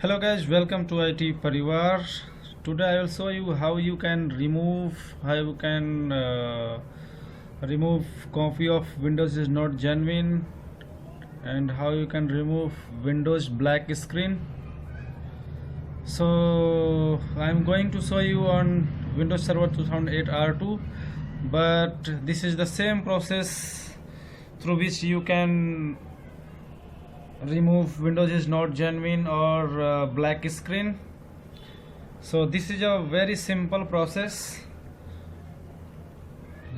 Hello guys, welcome to IT Parivar. Today I will show you how you can remove copy of Windows is not genuine, and how you can remove Windows black screen. So I'm going to show you on Windows Server 2008 R2, but this is the same process through which you can remove Windows is not genuine or black screen. So this is a very simple process.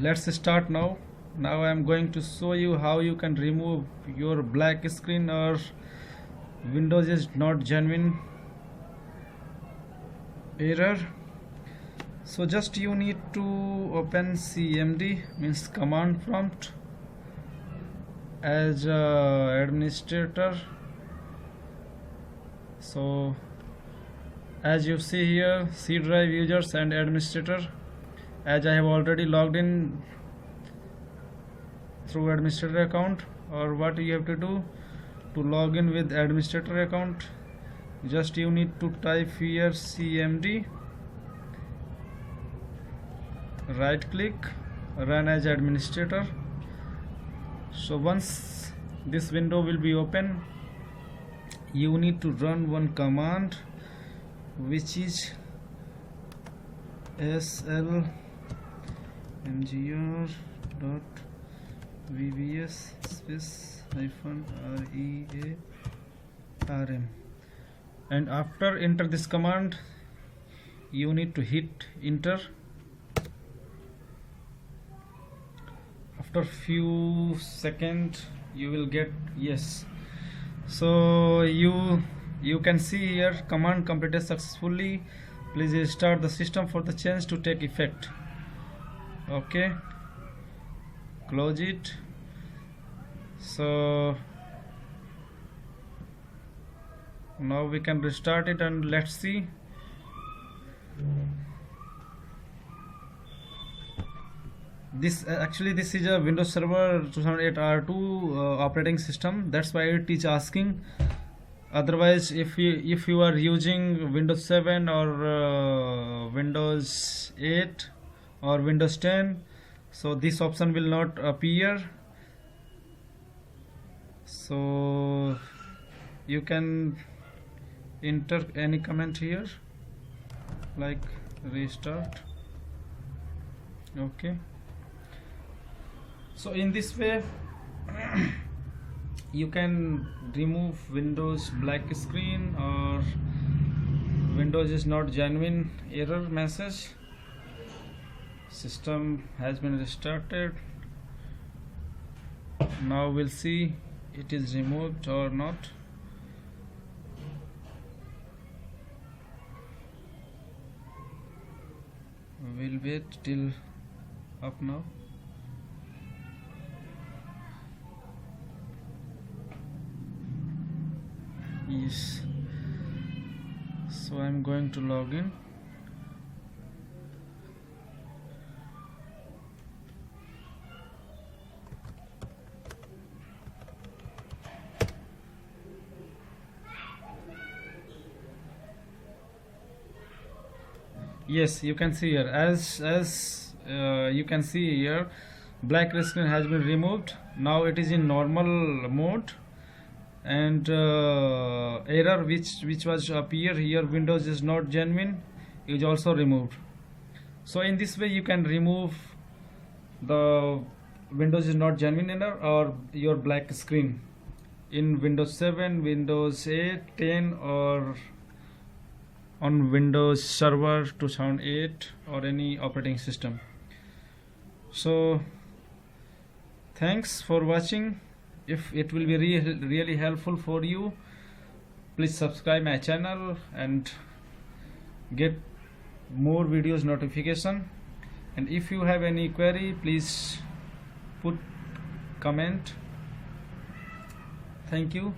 Let's start now. I am going to show you how you can remove your black screen or Windows is not genuine error. So just you need to open cmd, means command prompt, as administrator. So as you see here, C drive users and administrator. As I have already logged in through administrator account, or what you have to do to log in with administrator account, just you need to type here cmd, right click, run as administrator. So once this window will be open, you need to run one command, which is slmgr.vbs space -rearm, and after enter this command, you need to hit enter. After few seconds you will get yes. So you can see here, command completed successfully, please restart the system for the change to take effect. Okay, close it. So now we can restart it, and let's see. This is a Windows Server 2008 R2 operating system. That's why it is asking. Otherwise, if you are using Windows 7 or Windows 8 or Windows 10, so this option will not appear. So you can enter any comment here, like restart. Okay. So in this way you can remove Windows black screen or Windows is not genuine error message. System has been restarted. Now we'll see it is removed or not. We'll wait till up now. Yes, so I'm going to log in. Yes, you can see here, as you can see here, black screen has been removed. Now it is in normal mode, and error which was appear here, Windows is not genuine, is also removed. So in this way you can remove the Windows is not genuine error or your black screen in Windows 7, Windows 8, 10, or on Windows Server 2008 or any operating system. So thanks for watching. If it will be really helpful for you, please subscribe my channel and get more videos notification. And if you have any query, please put comment. Thank you.